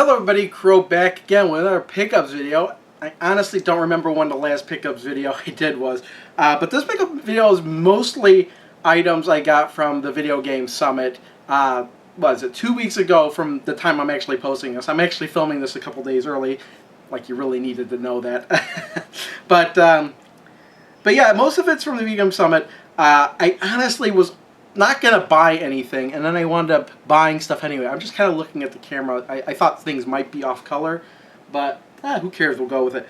Hello everybody, Crow back again with another pickups video. I honestly don't remember when the last pickups video I did was, but this pickup video is mostly items I got from the Video Game Summit. Was it 2 weeks ago from the time I'm actually posting this? I'm actually filming this a couple days early, like you really needed to know that. but yeah, most of it's from the Video Game Summit. I honestly was not going to buy anything, and then I wound up buying stuff anyway. I'm just kind of looking at the camera. I thought things might be off color, but who cares? We'll go with it.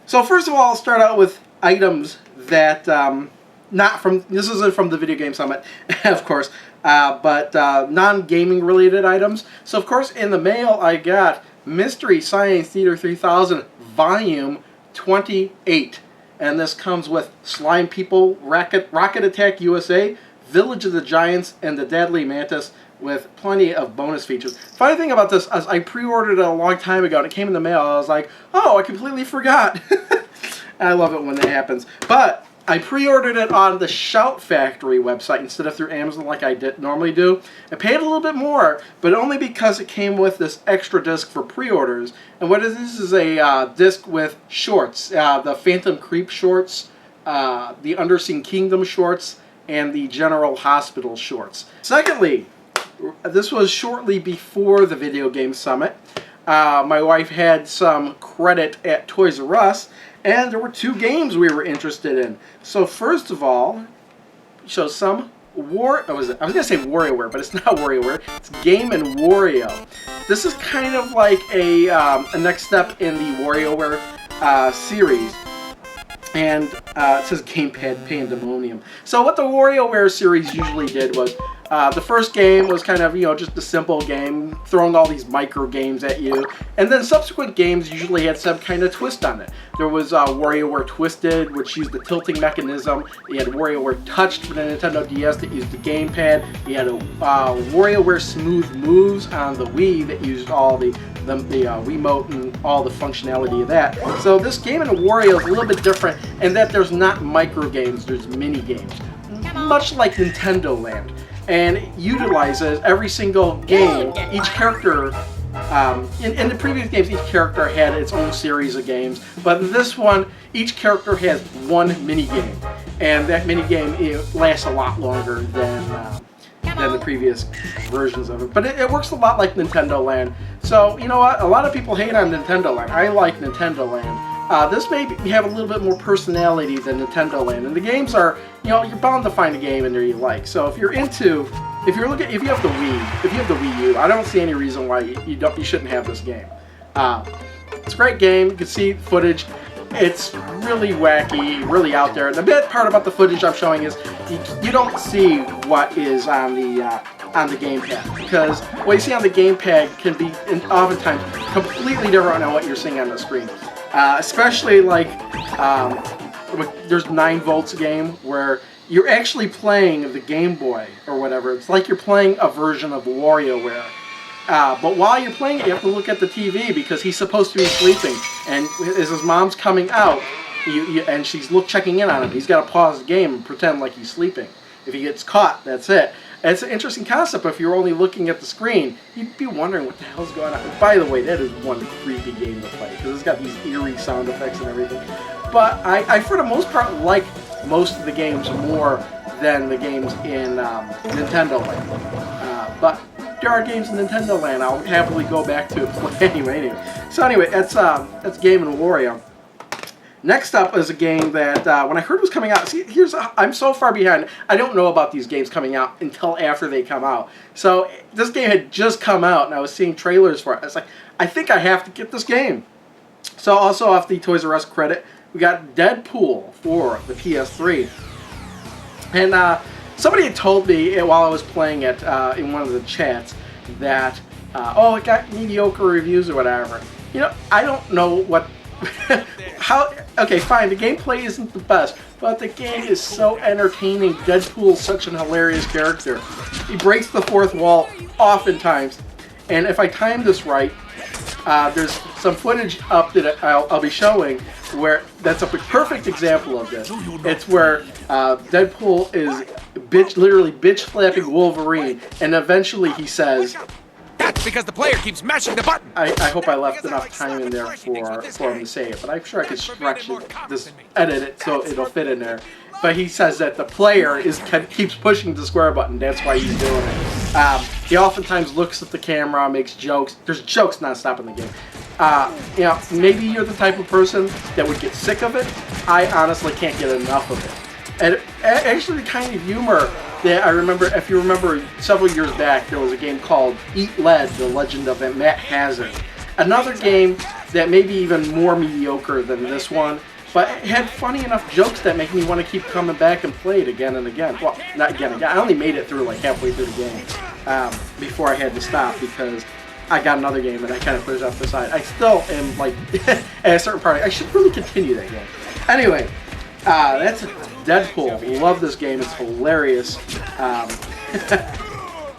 So first of all, I'll start out with items that, this isn't from the Video Game Summit, of course, but non-gaming related items. So of course, in the mail, I got Mystery Science Theater 3000 Volume 28. And this comes with Slime People, Rocket Attack USA, Village of the Giants, and the Deadly Mantis, with plenty of bonus features. Funny thing about this is I pre-ordered it a long time ago and it came in the mail. I was like, oh, I completely forgot. I love it when that happens. But I pre-ordered it on the Shout Factory website instead of through Amazon like I normally do. I paid a little bit more, but only because it came with this extra disc for pre-orders. And what it is a disc with shorts, the Phantom Creep shorts, the Underseen Kingdom shorts, and the General Hospital shorts. Secondly, this was shortly before the Video Game Summit. My wife had some credit at Toys R Us, and there were two games we were interested in. So first of all, show some I was going to say WarioWare, but it's not WarioWare. It's Game & Wario. This is kind of like a next step in the WarioWare series. And it says Gamepad Pandemonium. So what the WarioWare series usually did was, the first game was kind of, just a simple game, throwing all these micro games at you. And then subsequent games usually had some kind of twist on it. There was WarioWare Twisted, which used the tilting mechanism. You had WarioWare Touched for the Nintendo DS that used the gamepad. You had WarioWare Smooth Moves on the Wii that used all the Wiimote and all the functionality of that. So this Game & Wario is a little bit different in that there's not micro games, there's mini games. Much like Nintendo Land. And it utilizes every single game. Each character, in the previous games, each character had its own series of games. But in this one, each character has one mini game. And that mini game lasts a lot longer than the previous versions of it. But it works a lot like Nintendo Land. So, you know what? A lot of people hate on Nintendo Land. I like Nintendo Land. This may have a little bit more personality than Nintendo Land. And the games are, you're bound to find a game in there you like. So if you have the Wii U, I don't see any reason why you shouldn't have this game. It's a great game. You can see footage. It's really wacky, really out there. And the best part about the footage I'm showing is you don't see what is on the gamepad, because what you see on the gamepad can be oftentimes completely different than what you're seeing on the screen. Especially like there's 9 volts game where you're actually playing the Game Boy or whatever. It's like you're playing a version of WarioWare. But while you're playing it, you have to look at the TV because he's supposed to be sleeping. And as his mom's coming out, and she's checking in on him, he's got to pause the game and pretend like he's sleeping. If he gets caught, that's it. And it's an interesting concept. If you're only looking at the screen, you'd be wondering what the hell's going on. And by the way, that is one creepy game to play because it's got these eerie sound effects and everything. But I for the most part, like most of the games more than the games in Nintendo Land. But there are games in Nintendo Land I'll happily go back to play anyway. So anyway, that's Game & Wario. Next up is a game that when I heard was coming out, I'm so far behind. I don't know about these games coming out until after they come out. So this game had just come out and I was seeing trailers for it. I was like, I think I have to get this game. So also off the Toys R Us credit, we got Deadpool for the PS3. And somebody had told me while I was playing it in one of the chats that, it got mediocre reviews or whatever. I don't know what... Okay, fine, the gameplay isn't the best, but the game is so entertaining. Deadpool's such an hilarious character. He breaks the fourth wall oftentimes, and if I time this right, there's some footage up that I'll be showing where that's a perfect example of this. It's where Deadpool is literally bitch slapping Wolverine, and eventually he says, because the player keeps mashing the button. I hope I left enough time in there for him to say it, but I'm sure I could stretch it, edit it so it'll fit in there. But he says that the player keeps pushing the square button. That's why he's doing it. He oftentimes looks at the camera, makes jokes. There's jokes nonstop in the game. You know, maybe you're the type of person that would get sick of it. I honestly can't get enough of it. And actually, the kind of humor that I remember, if you remember, several years back, there was a game called Eat Lead: The Legend of Matt Hazard. Another game that may be even more mediocre than this one, but it had funny enough jokes that make me want to keep coming back and play it again and again. Well, not again and again. I only made it through like halfway through the game before I had to stop because I got another game and I kind of put it off the side. I still am like, at a certain part, I should really continue that game. Anyway, that's Deadpool. Love this game. It's hilarious.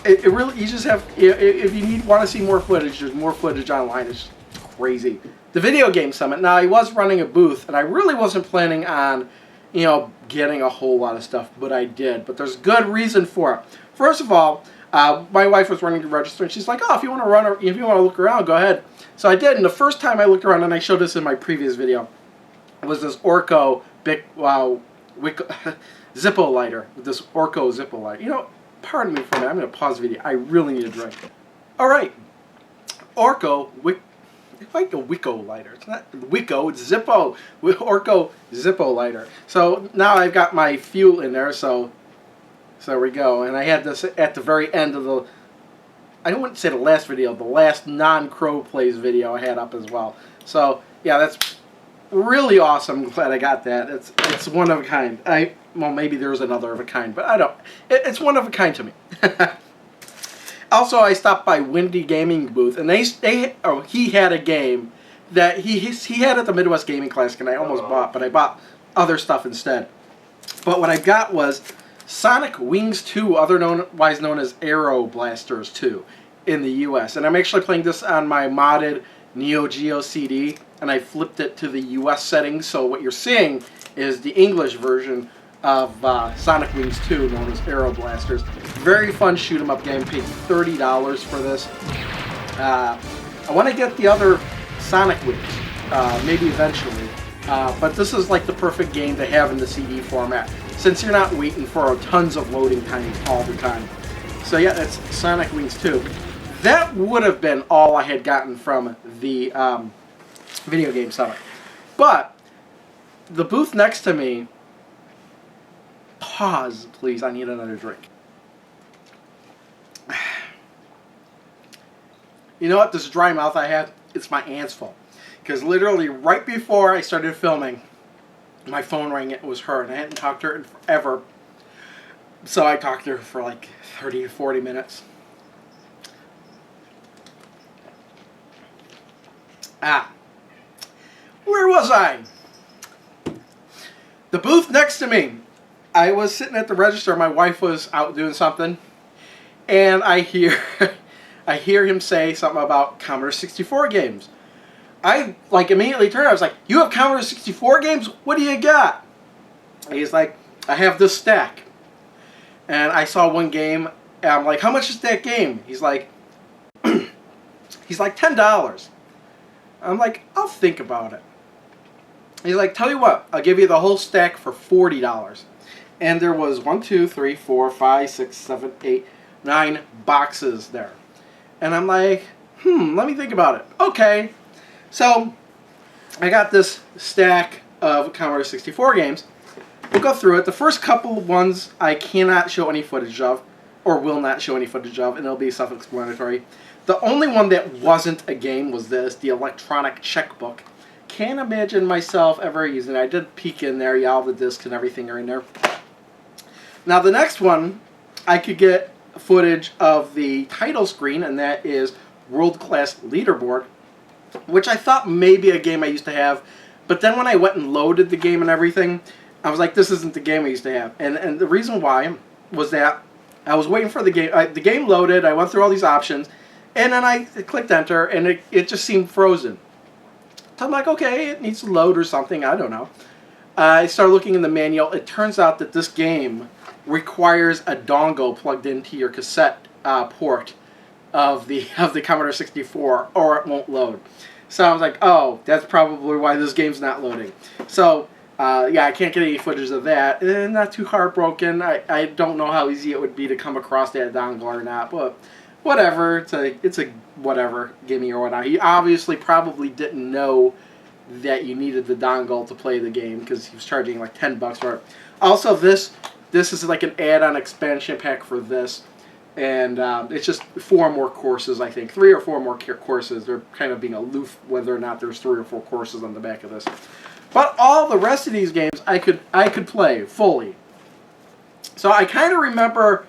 It really, you just have, if you want to see more footage, there's more footage online. It's crazy. The Video Game Summit. Now, I was running a booth, and I really wasn't planning on, you know, getting a whole lot of stuff, but I did. But there's good reason for it. First of all, my wife was running the register, and she's like, "Oh, if you want to look around, go ahead." So I did, and the first time I looked around, and I showed this in my previous video, was this Orco Zippo lighter. This Orco Zippo lighter. You know, pardon me for a minute. I'm going to pause the video. I really need a drink. All right, Orco It's like a Wicco lighter. It's not Wicco, it's Zippo. Orco Zippo lighter. So now I've got my fuel in there, so there we go. And I had this at the very end of the, I don't want to say the last video, the last non-Crow Plays video I had up as well. So yeah, that's really awesome. I'm glad I got that. It's one of a kind. Well, maybe there's another of a kind, but I don't. It's one of a kind to me. Also, I stopped by Windy Gaming booth, and he had a game that he had at the Midwest Gaming Classic, and I almost bought, but I bought other stuff instead. But what I got was Sonic Wings 2, otherwise known as Aero Blasters 2, in the U.S. And I'm actually playing this on my modded Neo Geo CD, and I flipped it to the U.S. settings, so what you're seeing is the English version of Sonic Wings 2, known as Aero Blasters. Very fun shoot 'em up game. Paid $30 for this. I want to get the other Sonic Wings, maybe eventually. But this is like the perfect game to have in the CD format, since you're not waiting for tons of loading times all the time. So yeah, that's Sonic Wings 2. That would have been all I had gotten from the Video Game Summit. But the booth next to me, pause, please, I need another drink. You know what, this dry mouth I had, it's my aunt's fault. Because literally right before I started filming, my phone rang, it was her, and I hadn't talked to her in forever. So I talked to her for like 30 to 40 minutes. Where was I? The booth next to me. I was sitting at the register, my wife was out doing something, and I hear him say something about Commodore 64 games. I immediately turned, I was like, "You have Commodore 64 games? What do you got?" And he's like, "I have this stack." And I saw one game, and I'm like, "How much is that game?" He's like, $10. I'm like, "I'll think about it." He's like, "Tell you what, I'll give you the whole stack for $40. And there was 1, 2, 3, 4, 5, 6, 7, 8, 9 boxes there. And I'm like, let me think about it. Okay. So I got this stack of Commodore 64 games. We'll go through it. The first couple of ones I cannot show any footage of, or will not show any footage of, and it'll be self-explanatory. The only one that wasn't a game was this, the electronic checkbook. Can't imagine myself ever using it. I did peek in there. Yeah, all the discs and everything are in there. Now the next one, I could get footage of the title screen, and that is World Class Leaderboard, which I thought may be a game I used to have, but then when I went and loaded the game and everything, I was like, this isn't the game I used to have. And the reason why was that I was waiting for the game. The game loaded, I went through all these options, and then I clicked enter, and it just seemed frozen. So I'm like, okay, it needs to load or something, I don't know. I started looking in the manual. It turns out that this game requires a dongle plugged into your cassette port of the Commodore 64, or it won't load. So I was like, oh, that's probably why this game's not loading. So yeah, I can't get any footage of that. Not too heartbroken. I don't know how easy it would be to come across that dongle or not, but whatever. It's a whatever gimme or whatnot. He obviously probably didn't know that you needed the dongle to play the game because he was charging like $10 for it. Also, this is like an add-on expansion pack for this, and it's just 4 more courses. I think 3 or 4 more courses. They're kind of being aloof whether or not there's 3 or 4 courses on the back of this. But all the rest of these games I could play fully. So I kind of remember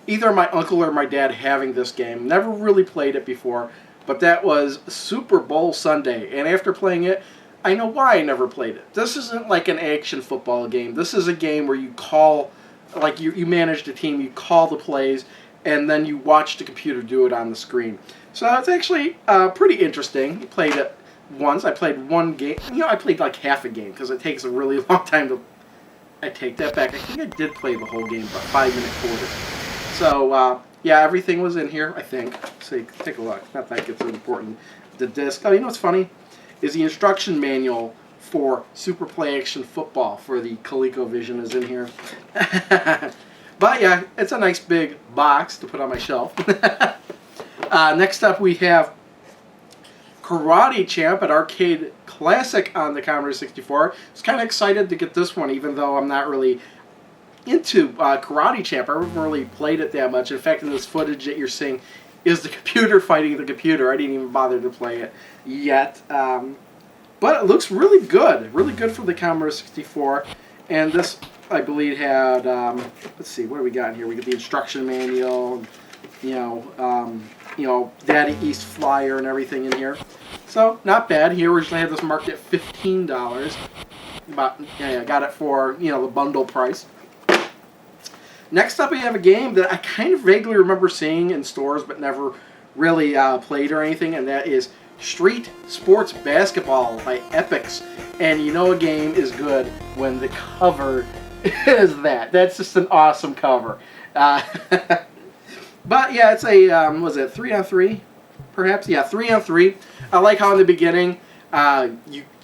either my uncle or my dad having this game. Never really played it before, but that was Super Bowl Sunday, and after playing it, I know why I never played it. This isn't like an action football game. This is a game where you call, like you manage the team, you call the plays, and then you watch the computer do it on the screen. So it's actually pretty interesting. I played it once. I played one game. You know, I played like half a game because it takes a really long time to... I take that back. I think I did play the whole game, about 5-minute quarters. So, yeah, everything was in here, I think. So take a look. Not that it's important. The disc. Oh, you know what's funny? Is the instruction manual for Super Play Action Football for the ColecoVision is in here. But yeah, it's a nice big box to put on my shelf. Next up we have Karate Champ, an arcade classic on the Commodore 64. I was kind of excited to get this one, even though I'm not really into Karate Champ. I haven't really played it that much. In fact, in this footage that you're seeing is the computer fighting the computer. I didn't even bother to play it yet. But it looks really good for the Commodore 64. And this, I believe, had, let's see, what do we got in here? We got the instruction manual, you know, Daddy East flyer and everything in here. So, not bad. Here, we originally had this marked at $15. But, yeah, I got it for, you know, the bundle price. Next up, we have a game that I kind of vaguely remember seeing in stores, but never really played or anything, and that is Street Sports Basketball by Epix. And you know a game is good when the cover is that. That's just an awesome cover. But yeah, it's a, was it 3-on-3? Perhaps? Yeah, 3-on-3. I like how in the beginning,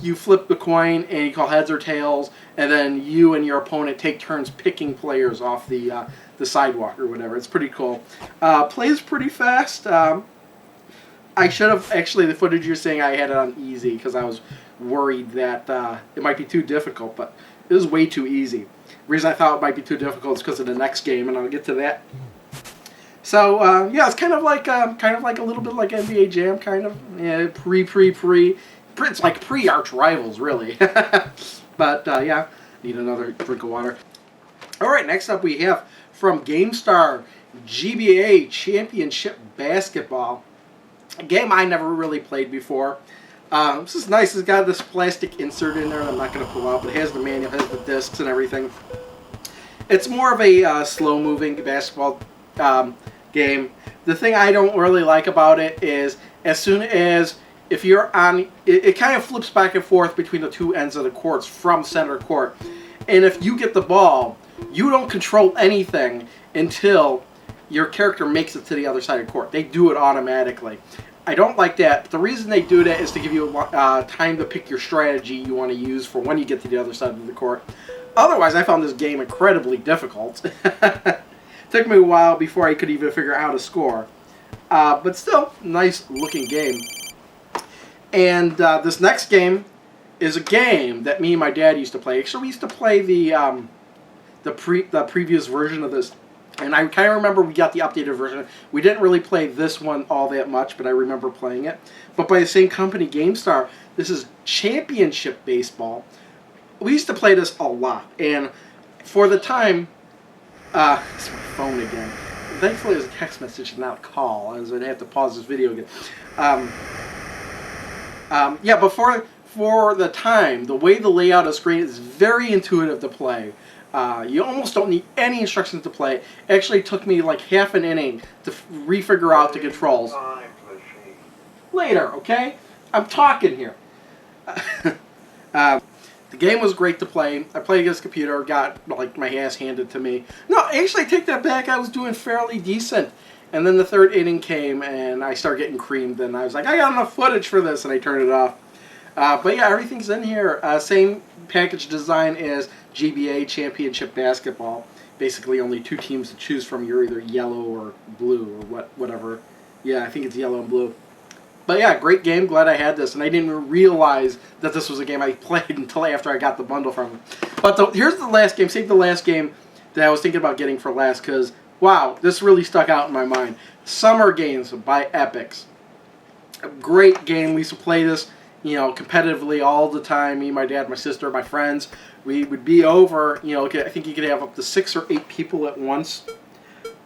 you flip the coin and you call heads or tails, and then you and your opponent take turns picking players off the sidewalk or whatever. It's pretty cool. Plays pretty fast. I should have, actually, the footage you're saying, I had it on easy because I was worried that it might be too difficult, but it was way too easy. The reason I thought it might be too difficult is because of the next game, and I'll get to that. So, yeah, it's kind of like a little bit like NBA Jam, kind of. Yeah, it's like pre-Arch Rivals, really. But, yeah, need another drink of water. Alright, next up we have from GameStar, GBA Championship Basketball. A game I never really played before. This is nice. It's got this plastic insert in there that I'm not going to pull out, but it has the manual, has the discs and everything. It's more of a slow-moving basketball game. The thing I don't really like about it is as soon as, if you're on, it kind of flips back and forth between the two ends of the courts from center court. And if you get the ball, you don't control anything until your character makes it to the other side of the court. They do it automatically. I don't like that. But the reason they do that is to give you time to pick your strategy you want to use for when you get to the other side of the court. Otherwise, I found this game incredibly difficult. Took me a while before I could even figure out how to score. But still, nice looking game. And this next game is a game that me and my dad used to play. Actually, we used to play the previous version of this. And I kind of remember we got the updated version. We didn't really play this one all that much, but I remember playing it. But by the same company, GameStar, this is Championship Baseball. We used to play this a lot. And for the time, it's my phone again. Thankfully, it was a text message and not a call, as I'd have to pause this video again. Yeah, but for the time, the way the layout of the screen is very intuitive to play. You almost don't need any instructions to play. It actually took me like half an inning to refigure out the controls. Later, okay? I'm talking here. The game was great to play. I played against the computer, got like my ass handed to me. No, actually, I take that back. I was doing fairly decent And then the third inning came, and I started getting creamed, and I was like, I got enough footage for this, and I turned it off. But yeah, everything's in here. Same package design as GBA Championship Basketball. Basically, only 2 teams to choose from. You're either yellow or blue or whatever. Yeah, I think it's yellow and blue. But yeah, great game. Glad I had this, and I didn't even realize that this was a game I played until after I got the bundle from him. But here's the last game. Save the last game that I was thinking about getting for last, because wow, this really stuck out in my mind. Summer Games by Epix. A great game. We used to play this, competitively all the time. Me, my dad, my sister, my friends. We would be over. I think you could have up to 6 or 8 people at once.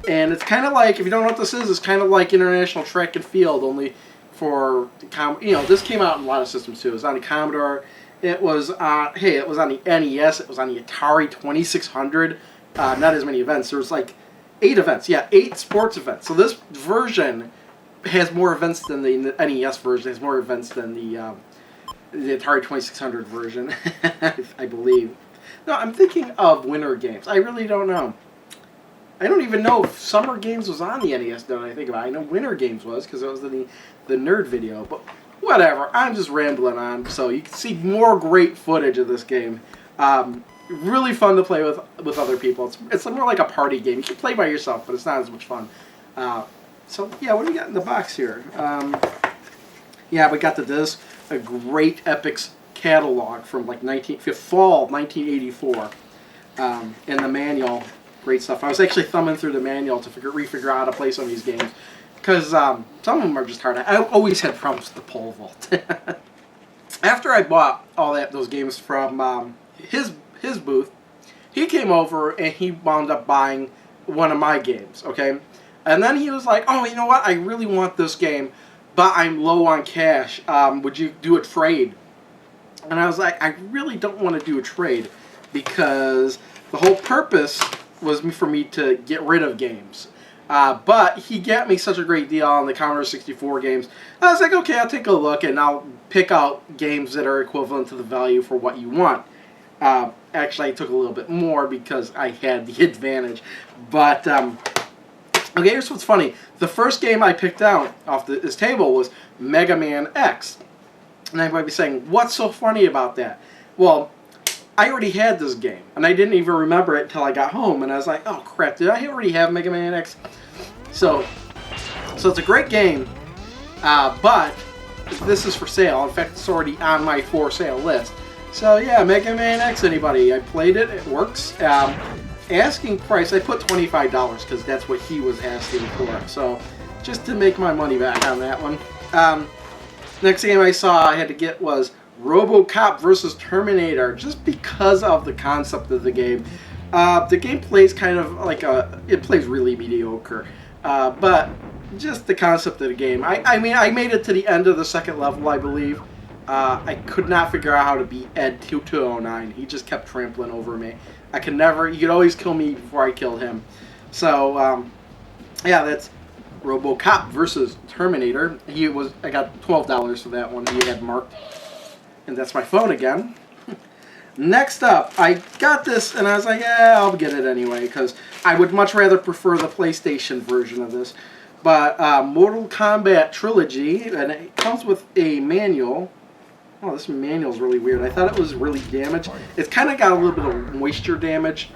And it's kind of like, if you don't know what this is, it's kind of like International Track and Field, only for this came out in a lot of systems too. It was on the Commodore. It was it was on the NES. It was on the Atari 2600. Not as many events. There was like 8 events. Yeah, 8 sports events. So this version has more events than the NES version. Has more events than the Atari 2600 version, I believe. No, I'm thinking of Winter Games. I really don't know. I don't even know if Summer Games was on the NES, now that I think about it. I know Winter Games was, because it was the nerd video. But whatever, I'm just rambling on. So you can see more great footage of this game. Really fun to play with other people. It's more like a party game. You can play by yourself, but it's not as much fun. So yeah, what do we got in the box here? Yeah, we got the disc. A great Epix catalog from like fall 1984. And the manual. Great stuff. I was actually thumbing through the manual to refigure out how to play some of these games, because some of them are just hard. I always had problems with the pole vault. After I bought all those games from his booth, he came over and he wound up buying one of my games. Okay, and then he was like, "Oh, you know what? I really want this game, but I'm low on cash. Would you do a trade?" And I was like, "I really don't want to do a trade, because the whole purpose was for me to get rid of games." But he got me such a great deal on the Commodore 64 games. I was like, okay, I'll take a look and I'll pick out games that are equivalent to the value for what you want. Actually, I took a little bit more because I had the advantage. But, okay, here's what's funny. The first game I picked out off this table was Mega Man X. And I might be saying, what's so funny about that? Well, I already had this game, and I didn't even remember it until I got home, and I was like, oh crap, did I already have Mega Man X? So it's a great game, but this is for sale. In fact, it's already on my for sale list. So yeah, Mega Man X, anybody? I played it, it works. Asking price, I put $25, because that's what he was asking for, so just to make my money back on that one. Next game I saw I had to get was RoboCop versus Terminator, just because of the concept of the game. The game plays kind of like it plays really mediocre, but just the concept of the game. I mean, I made it to the end of the second level, I believe. I could not figure out how to beat Ed 2209. He just kept trampling over me. He could always kill me before I killed him. So, yeah, that's RoboCop versus Terminator. I got $12 for that one. He had marked. And that's my phone again. Next up, I got this, and I was like, yeah, I'll get it anyway, because I would much rather prefer the PlayStation version of this. But Mortal Kombat Trilogy, and it comes with a manual. Oh, this manual's really weird. I thought it was really damaged. It's kind of got a little bit of moisture damage,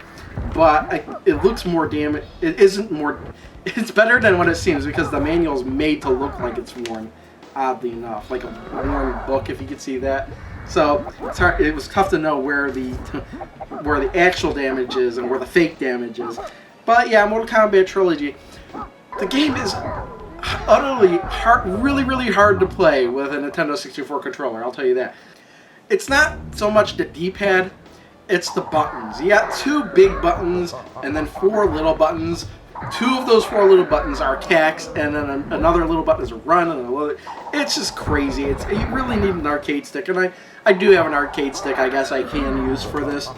but it looks more damaged. It isn't more. It's better than what it seems, because the manual's made to look like it's worn. Oddly enough, like a worn book, if you could see that. So it's hard. It was tough to know where the actual damage is and where the fake damage is. But yeah, Mortal Kombat Trilogy. The game is utterly hard, really hard to play with a Nintendo 64 controller. I'll tell you that. It's not so much the D-pad; it's the buttons. You got 2 big buttons and then 4 little buttons. 2 of those 4 little buttons are attacks, and then another little button is a run, and another. It's just crazy. You really need an arcade stick, and I do have an arcade stick. I guess I can use for this,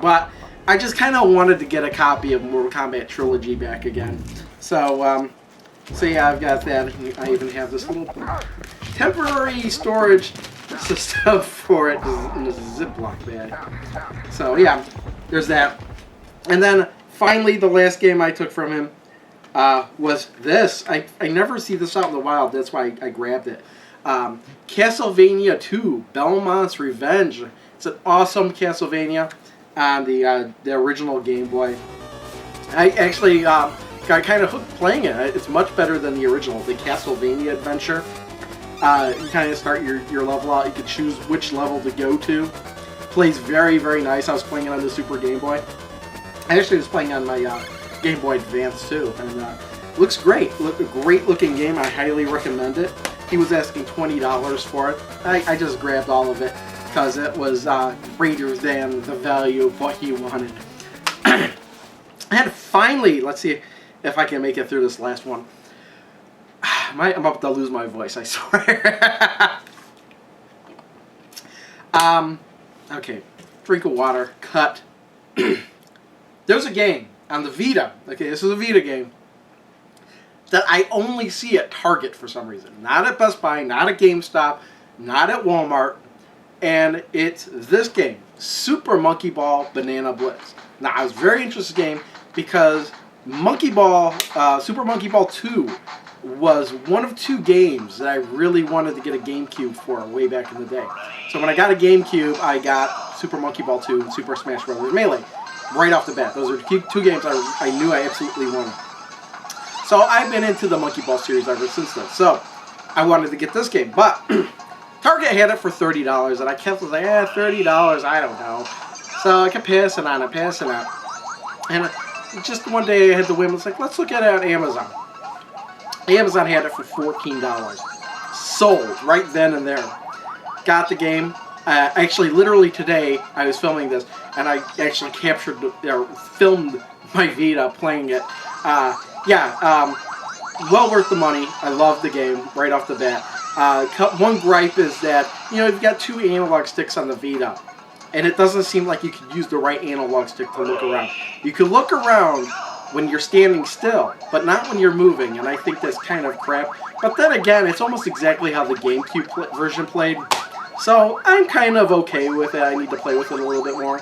but I just kind of wanted to get a copy of Mortal Kombat Trilogy back again. So yeah, I've got that. I even have this little temporary storage system for it in a Ziploc bag. So yeah, there's that, and then. Finally, the last game I took from him was this. I never see this out in the wild. That's why I grabbed it. Castlevania 2, Belmont's Revenge. It's an awesome Castlevania on the original Game Boy. I actually got kind of hooked playing it. It's much better than the original, the Castlevania Adventure. You kind of start your level out. You can choose which level to go to. Plays very, very nice. I was playing it on the Super Game Boy. I actually was playing on my Game Boy Advance too, and looks great. A great looking game. I highly recommend it. He was asking $20 for it. I just grabbed all of it because it was greater than the value of what he wanted. And finally, let's see if I can make it through this last one. I'm about to lose my voice, I swear. Okay, drink of water, cut. There's a game on the Vita, okay, this is a Vita game, that I only see at Target for some reason. Not at Best Buy, not at GameStop, not at Walmart, and it's this game, Super Monkey Ball Banana Blitz. Now, I was very interested in this game because Super Monkey Ball 2 was one of two games that I really wanted to get a GameCube for way back in the day. So when I got a GameCube, I got Super Monkey Ball 2 and Super Smash Bros. Melee right off the bat. Those are two games I knew I absolutely wanted. So I've been into the Monkey Ball series ever since then. So I wanted to get this game, but Target had it for $30, and I kept like, $30, I don't know. So I kept passing on it, and just one day I had the whim. It's like, let's look at it on Amazon. Amazon had it for $14. Sold right then and there. Got the game. Actually, literally today, I was filming this, and I actually filmed my Vita playing it. Well worth the money. I love the game right off the bat. One gripe is that, you've got two analog sticks on the Vita, and it doesn't seem like you could use the right analog stick to look around. You can look around when you're standing still, but not when you're moving, and I think that's kind of crap. But then again, it's almost exactly how the GameCube version played, so I'm kind of okay with it. I need to play with it a little bit more.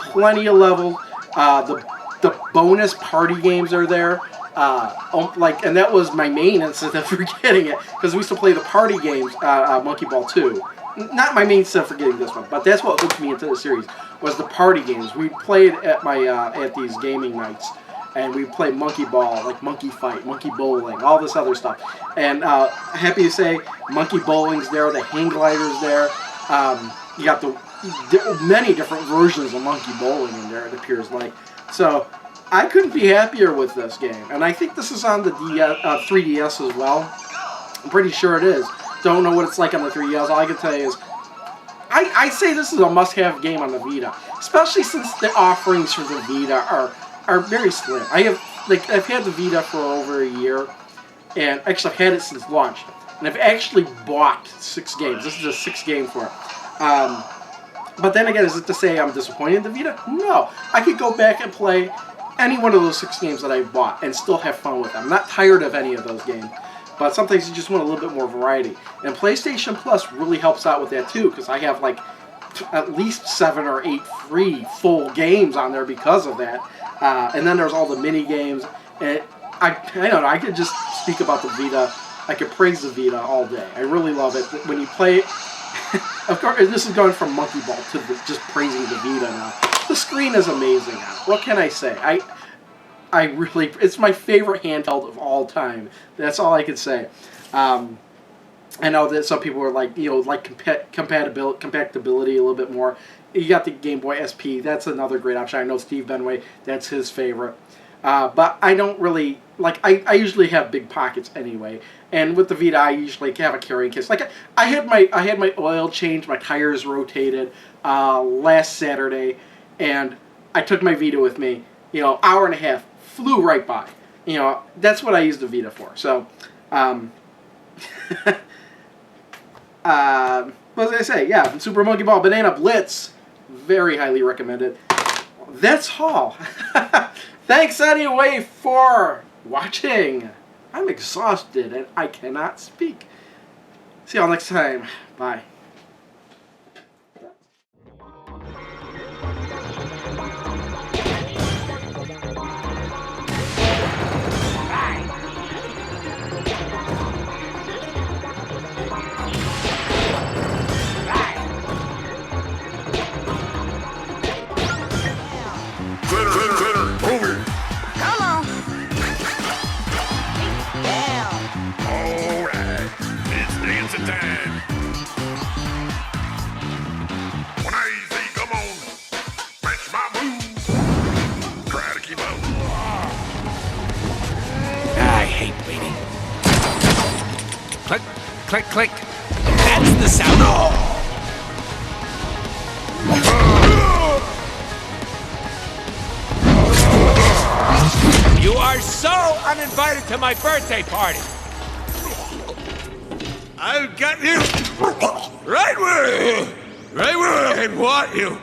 Plenty of levels. The bonus party games are there. And that was my main instead of forgetting it, because we used to play the party games, Monkey Ball 2. Not my main instead of forgetting this one, but that's what hooked me into the series, was the party games. We played at at these gaming nights, and we played Monkey Ball, like Monkey Fight, Monkey Bowling, all this other stuff. And happy to say, Monkey Bowling's there, the hang glider's there. You got many different versions of Monkey Bowling in there, it appears like. So I couldn't be happier with this game, and I think this is on the 3DS as well. I'm pretty sure it is. Don't know what it's like on the 3DS. All I can tell you is, I say this is a must-have game on the Vita, especially since the offerings for the Vita are very slim. I've had the Vita for over a year, and actually I've had it since launch, and I've actually bought 6 games. This is a 6th game for it. But then again, is it to say I'm disappointed in the Vita? No. I could go back and play any one of those 6 games that I've bought and still have fun with them. I'm not tired of any of those games, but sometimes you just want a little bit more variety. And PlayStation Plus really helps out with that too, because I have like at least 7 or 8 free full games on there because of that. And then there's all the mini games. And I don't know, I could just speak about the Vita. I could praise the Vita all day. I really love it. When you play it, of course, this is going from Monkey Ball to just praising the Vita now. The screen is amazing now. What can I say? I really, it's my favorite handheld of all time. That's all I can say. I know that some people are like, compatibility a little bit more. You got the Game Boy SP. That's another great option. I know Steve Benway, that's his favorite. But I don't really, I usually have big pockets anyway. And with the Vita, I usually have a carrying case. Like, I had my oil changed, my tires rotated last Saturday, and I took my Vita with me. Hour and a half, flew right by. That's what I use the Vita for. So, what was I say? Yeah, Super Monkey Ball Banana Blitz, very highly recommended. That's all. Thanks anyway for watching. I'm exhausted and I cannot speak. See y'all next time. Bye. click, click. That's the sound. You are so uninvited to my birthday party. I've got you right where I want you.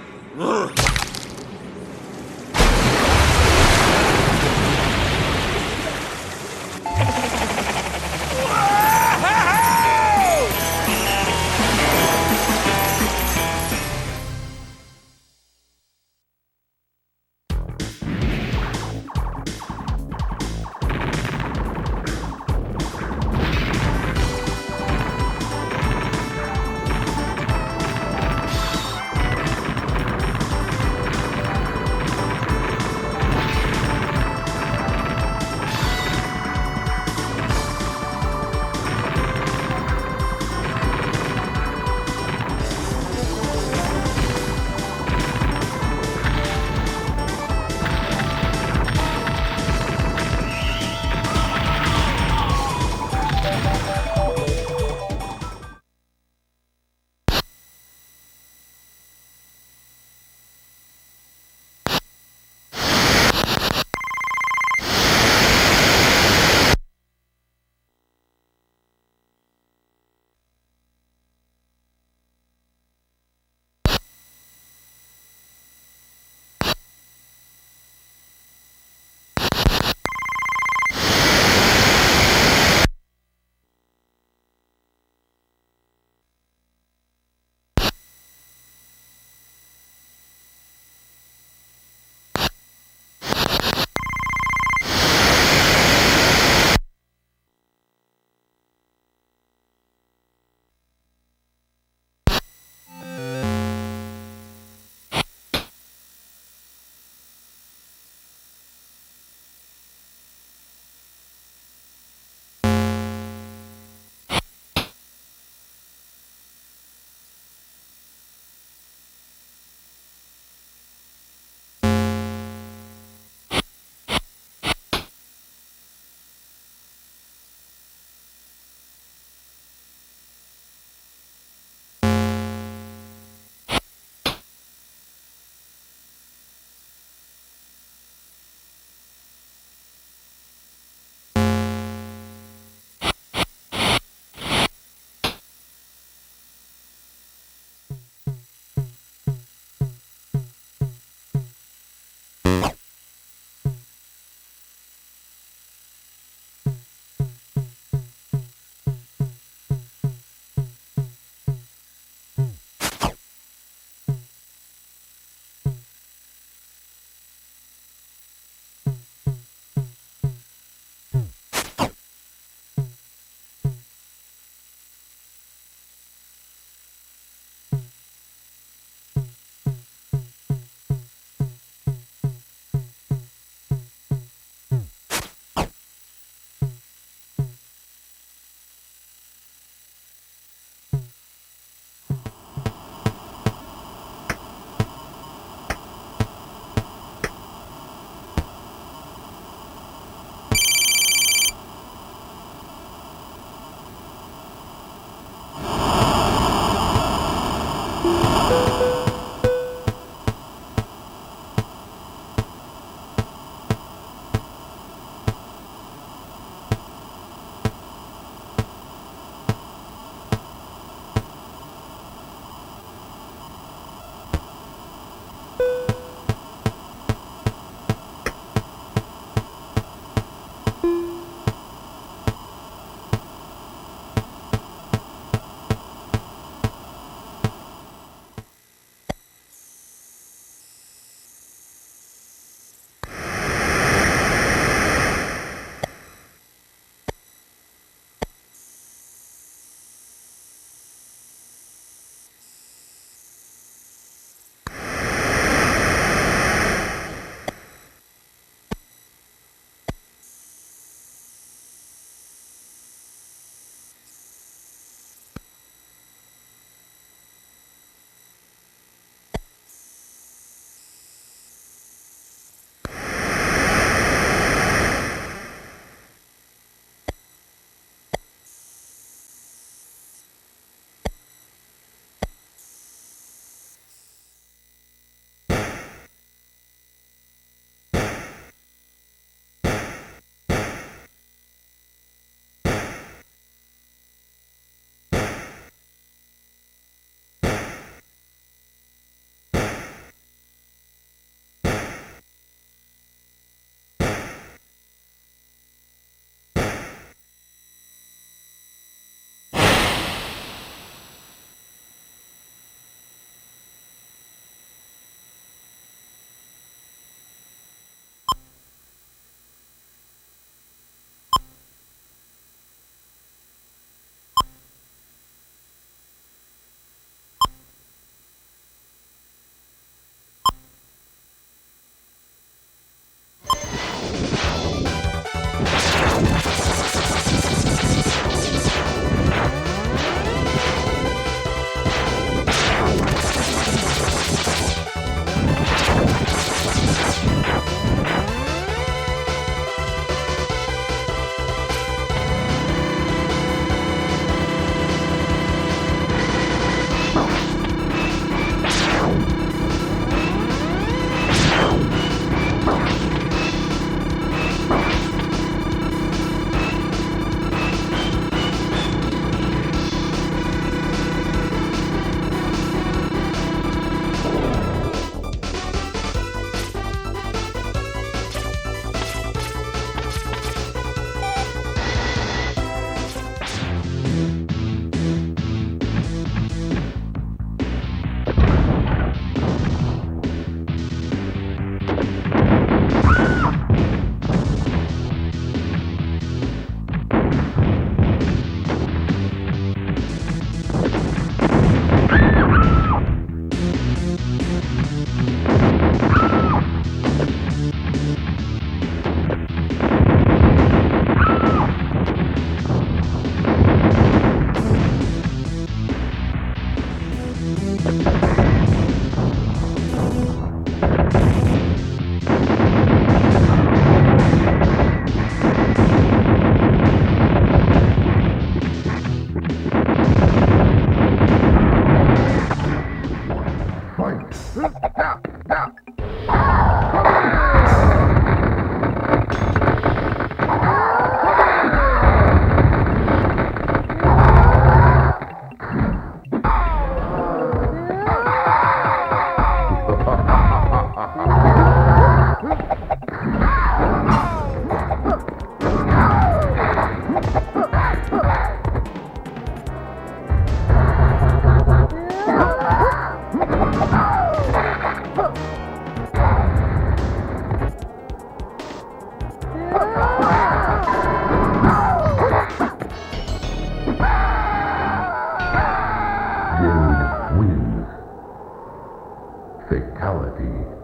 Fatality.